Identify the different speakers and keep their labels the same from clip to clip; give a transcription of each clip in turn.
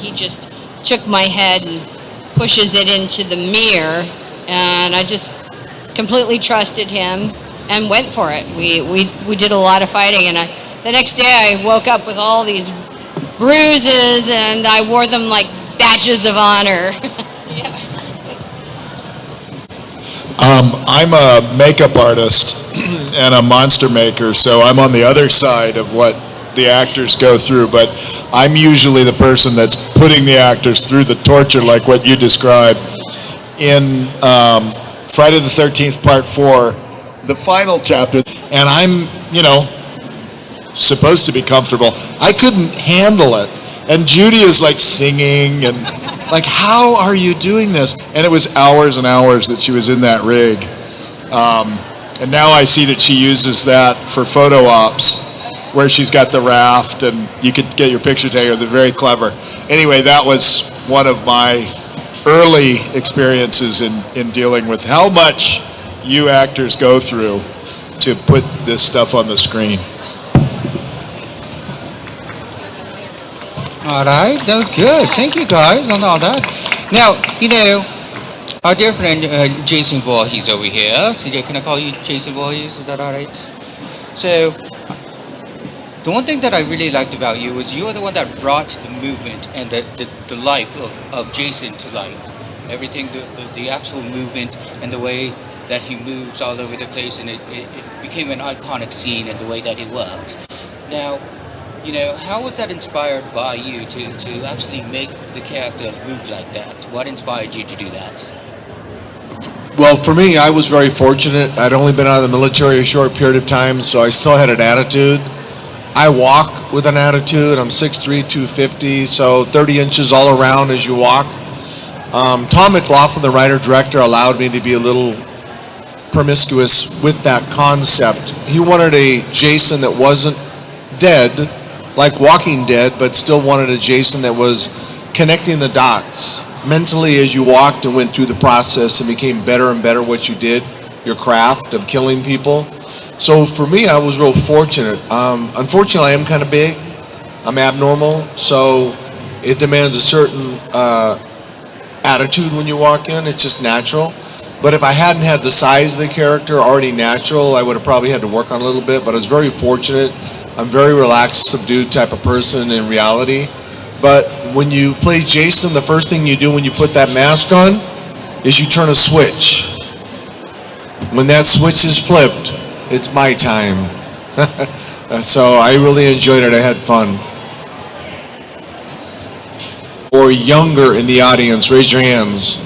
Speaker 1: He just took my head and pushes it into the mirror, and I just completely trusted him and went for it. We did a lot of fighting, and the next day I woke up with all these bruises, and I wore them like badges of honor. Yeah.
Speaker 2: I'm a makeup artist and a monster maker, so I'm on the other side of what the actors go through, but I'm usually the person that's putting the actors through the torture like what you described. In Friday the 13th, Part 4, the final chapter, and I'm, supposed to be comfortable. I couldn't handle it. And Judy is like singing and like, how are you doing this? And it was hours and hours that she was in that rig. And now I see that she uses that for photo ops, where she's got the raft and you could get your picture taken. They're very clever. Anyway, that was one of my early experiences in dealing with how much you actors go through to put this stuff on the screen.
Speaker 3: All right, that was good. Thank you guys on all that. Now, our dear friend Jason Voorhees over here. CJ, can I call you Jason Voorhees? Is that all right? So, the one thing that I really liked about you was you were the one that brought the movement and the life of Jason to life. Everything, the actual movement and the way that he moves all over the place, and it became an iconic scene in the way that he worked. Now, how was that inspired by you to actually make the character move like that? What inspired you to do that?
Speaker 4: Well, for me, I was very fortunate. I'd only been out of the military a short period of time, so I still had an attitude. I walk with an attitude. I'm 6'3", 250, so 30 inches all around as you walk. Tom McLaughlin, the writer-director, allowed me to be a little promiscuous with that concept. He wanted a Jason that wasn't dead, like Walking Dead, but still wanted a Jason that was connecting the dots mentally as you walked and went through the process and became better and better what you did, your craft of killing people. So for me, I was real fortunate. Unfortunately, I am kind of big. I'm abnormal, so it demands a certain attitude when you walk in. It's just natural. But if I hadn't had the size of the character already natural, I would have probably had to work on a little bit. But I was very fortunate. I'm very relaxed, subdued type of person in reality. But when you play Jason, the first thing you do when you put that mask on is you turn a switch. When that switch is flipped, it's my time. So I really enjoyed it. I had fun. Or younger in the audience, raise your hands.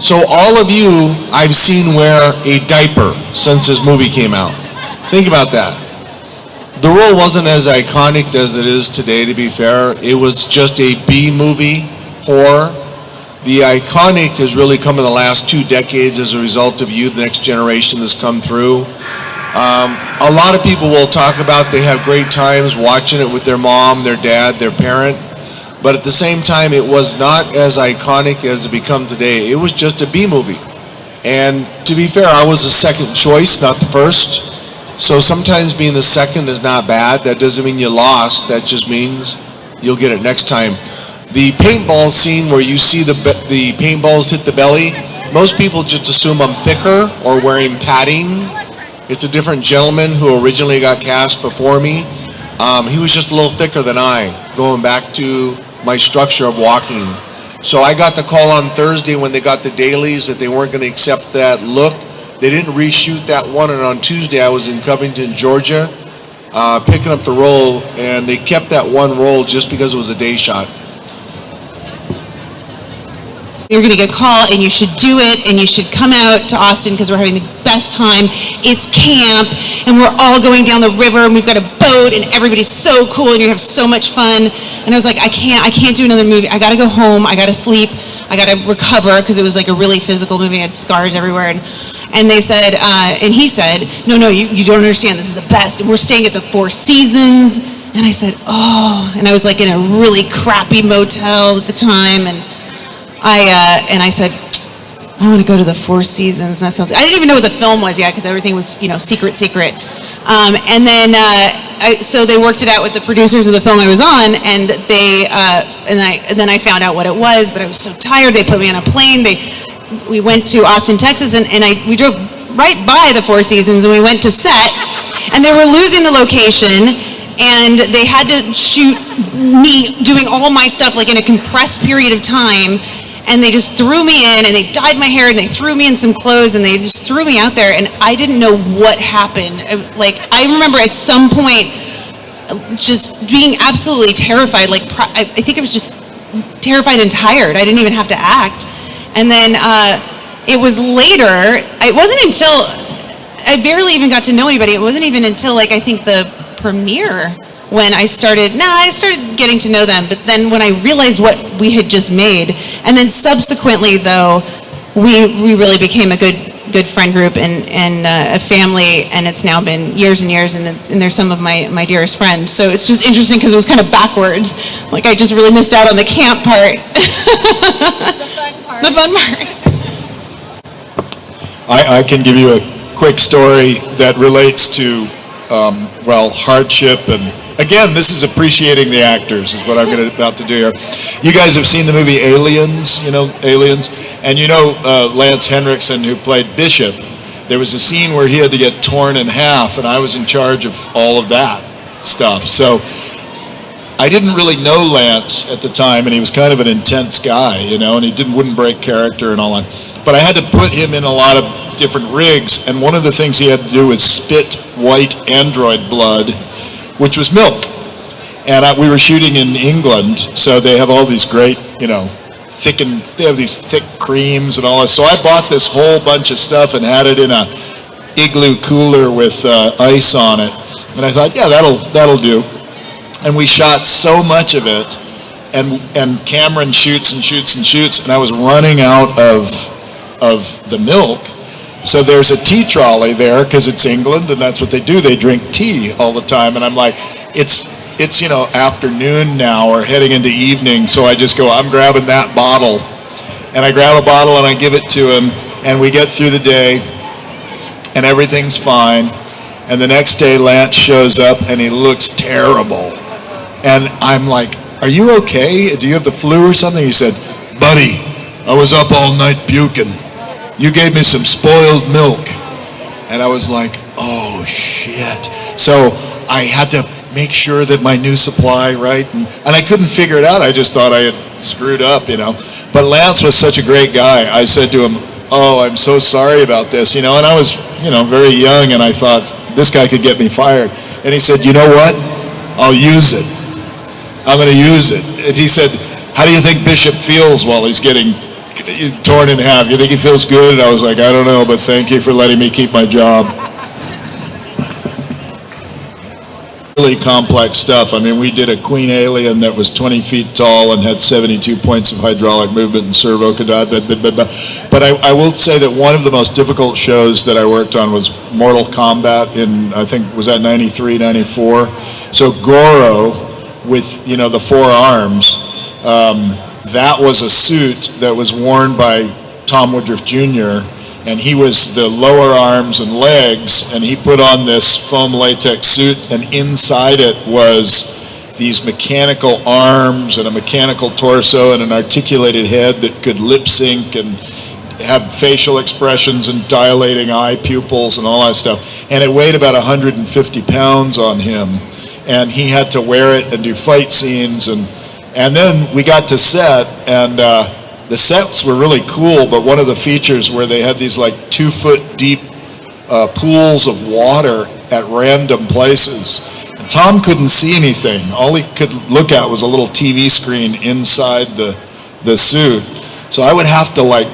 Speaker 4: So all of you I've seen wear a diaper since this movie came out. Think about that. The role wasn't as iconic as it is today, to be fair. It was just a B-movie, horror. The iconic has really come in the last 2 decades as a result of you, the next generation that's come through. A lot of people will talk about they have great times watching it with their mom, their dad, their parent. But at the same time, it was not as iconic as it become today. It was just a B-movie. And to be fair, I was the second choice, not the first. So sometimes being the second is not bad. That doesn't mean you lost. That just means you'll get it next time. The paintball scene where you see the paintballs hit the belly, most people just assume I'm thicker or wearing padding. It's a different gentleman who originally got cast before me. He was just a little thicker than I, going back to my structure of walking. So I got the call on Thursday when they got the dailies that they weren't going to accept that look. They didn't reshoot that one, and on Tuesday I was in Covington, Georgia, picking up the role, and they kept that one role just because it was a day shot.
Speaker 5: You're going to get a call, and you should do it, and you should come out to Austin because we're having the best time. It's camp, and we're all going down the river, and we've got a boat, and everybody's so cool, and you have so much fun. And I was like, I can't do another movie. I got to go home. I got to sleep. I got to recover because it was like a really physical movie. I had scars everywhere, and they said, and he said, no, you don't understand. This is the best, and we're staying at the Four Seasons. And I said, oh, and I was like in a really crappy motel at the time, and I said, I want to go to the Four Seasons. And that sounds. I didn't even know what the film was yet because everything was, secret. And then, so they worked it out with the producers of the film I was on, and then I found out what it was, but I was so tired. They put me on a plane. We went to Austin, Texas, and we drove right by the Four Seasons, and we went to set, and they were losing the location, and they had to shoot me doing all my stuff like in a compressed period of time, and they just threw me in, and they dyed my hair, and they threw me in some clothes, and they just threw me out there, and I didn't know what happened. Like, I remember at some point just being absolutely terrified. Like, I think I was just terrified and tired. I didn't even have to act. And then it was later, it wasn't until, I barely even got to know anybody. It wasn't even until, like, I think the premiere when I started getting to know them. But then when I realized what we had just made, and then subsequently, though, we really became a good friend group and a family, and it's now been years and years, and they're some of my dearest friends. So it's just interesting because it was kind of backwards. Like, I just really missed out on the camp part. The fun part.
Speaker 2: I can give you a quick story that relates to, hardship. And again, this is appreciating the actors is what I'm about to do here. You guys have seen the movie Aliens, Aliens? And Lance Henriksen, who played Bishop, there was a scene where he had to get torn in half, and I was in charge of all of that stuff. So I didn't really know Lance at the time, and he was kind of an intense guy, and he wouldn't break character and all that. But I had to put him in a lot of different rigs, and one of the things he had to do was spit white android blood, which was milk. And we were shooting in England, so they have all these great, they have these thick creams and all that. So I bought this whole bunch of stuff and had it in a igloo cooler with ice on it. And I thought, yeah, that'll do. And we shot so much of it, and Cameron shoots, and I was running out of the milk. So there's a tea trolley there because it's England, and that's what they do. They drink tea all the time. And I'm like, it's afternoon now or heading into evening. So I just go, I'm grabbing that bottle. And I grab a bottle and I give it to him. And we get through the day and everything's fine. And the next day Lance shows up and he looks terrible. And I'm like, are you okay? Do you have the flu or something? He said, buddy, I was up all night puking. You gave me some spoiled milk. And I was like, oh shit. So I had to make sure that my new supply, right? And I couldn't figure it out. I just thought I had screwed up, But Lance was such a great guy. I said to him, oh, I'm so sorry about this, And I was, very young, and I thought, this guy could get me fired. And he said, you know what? I'll use it. I'm going to use it. And he said, how do you think Bishop feels while he's getting torn in half? You think he feels good? And I was like, I don't know, but thank you for letting me keep my job. Really complex stuff. I mean, we did a queen alien that was 20 feet tall and had 72 points of hydraulic movement and servo. But I will say that one of the most difficult shows that I worked on was Mortal Kombat in, I think, was that 93, 94? So Goro with, the 4 arms, that was a suit that was worn by Tom Woodruff Jr., and he was the lower arms and legs, and he put on this foam latex suit, and inside it was these mechanical arms and a mechanical torso and an articulated head that could lip sync and have facial expressions and dilating eye pupils and all that stuff. And it weighed about 150 pounds on him, and he had to wear it and do fight scenes. And then we got to set, and the sets were really cool, but one of the features where they had these like 2-foot deep pools of water at random places. And Tom couldn't see anything. All he could look at was a little TV screen inside the suit. So I would have to like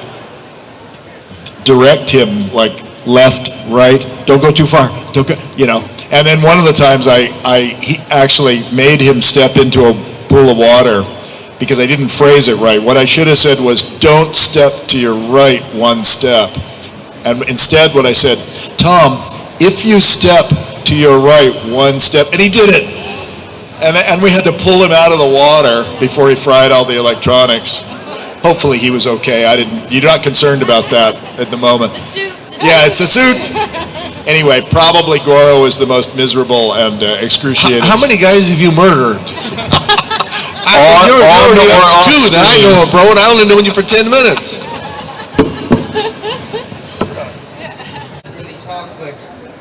Speaker 2: direct him like left, right, don't go too far, don't go, And then one of the times he actually made him step into a pool of water because I didn't phrase it right. What I should have said was, don't step to your right 1 step. And instead what I said, Tom, if you step to your right 1 step, and he did it. And we had to pull him out of the water before he fried all the electronics. Hopefully he was okay. You're not concerned about that at the moment.
Speaker 1: The
Speaker 2: Yeah, it's a suit. Anyway, probably Goro was the most miserable and excruciating.
Speaker 4: How many guys have you murdered?
Speaker 2: You're
Speaker 4: already
Speaker 2: or
Speaker 4: up to
Speaker 2: off
Speaker 4: 2 that I
Speaker 2: screen.
Speaker 4: know of, bro, and I only known you for 10 minutes.
Speaker 3: Really talk, but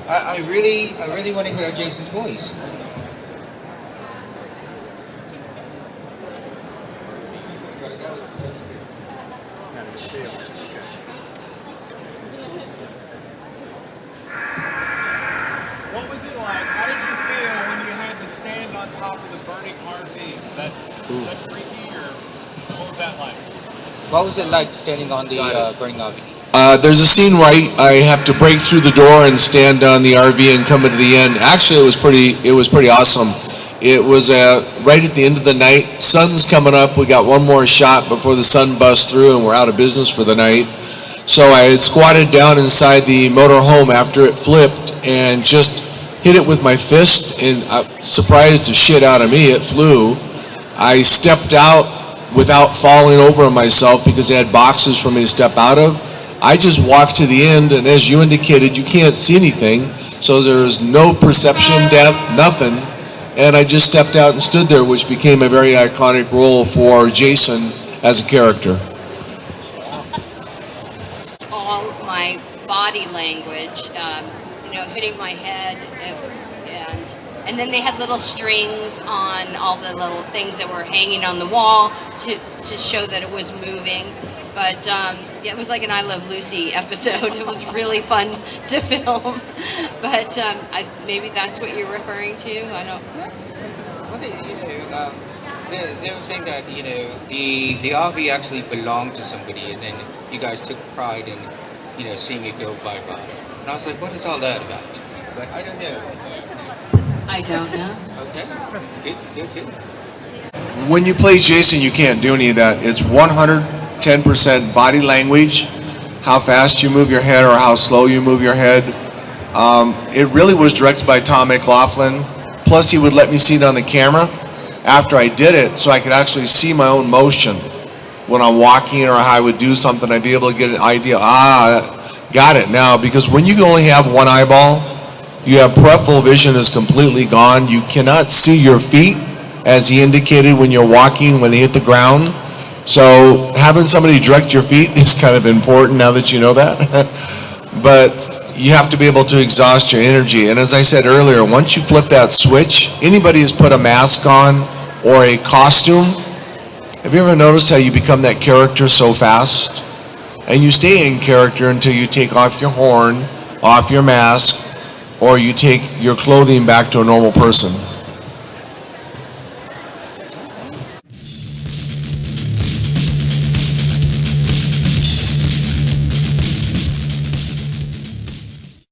Speaker 3: I really want to hear Jason's voice.
Speaker 6: What was it like? How did you feel when you had to stand on top of the burning RV? Was that freaky, or what was that like?
Speaker 3: What was it like standing on the burning RV?
Speaker 4: There's a scene where I have to break through the door and stand on the RV and come to the end. Actually, it was pretty awesome. It was right at the end of the night. Sun's coming up. We got one more shot before the sun busts through and we're out of business for the night. So I had squatted down inside the motor home after it flipped and just hit it with my fist, and surprised the shit out of me. It flew. I stepped out without falling over on myself because they had boxes for me to step out of. I just walked to the end, and as you indicated, you can't see anything, so there's no perception depth, nothing. And I just stepped out and stood there, which became a very iconic role for Jason as a character.
Speaker 1: All my body language, hitting my head, and then they had little strings on all the little things that were hanging on the wall to show that it was moving. But it was like an I Love Lucy episode. It was really fun to film. But maybe that's what you're referring to. I don't.
Speaker 3: Well, they were saying that the RV actually belonged to somebody, and then you guys took pride in seeing it go bye bye. And I was like, what is all that about? But I don't know.
Speaker 1: I don't know.
Speaker 3: Okay, good.
Speaker 4: When you play Jason, you can't do any of that. It's 110% body language, how fast you move your head or how slow you move your head. It really was directed by Tom McLaughlin. Plus, he would let me see it on the camera after I did it, so I could actually see my own motion. When I'm walking or how I would do something, I'd be able to get an idea. Got it now. Because when you only have one eyeball, you have peripheral vision is completely gone. You cannot see your feet, as he indicated when you're walking, when they hit the ground. So having somebody direct your feet is kind of important now that you know that. But you have to be able to exhaust your energy. And as I said earlier, once you flip that switch, anybody who's put a mask on or a costume, have you ever noticed how you become that character so fast? And you stay in character until you take off your horn, off your mask, or you take your clothing back to a normal person.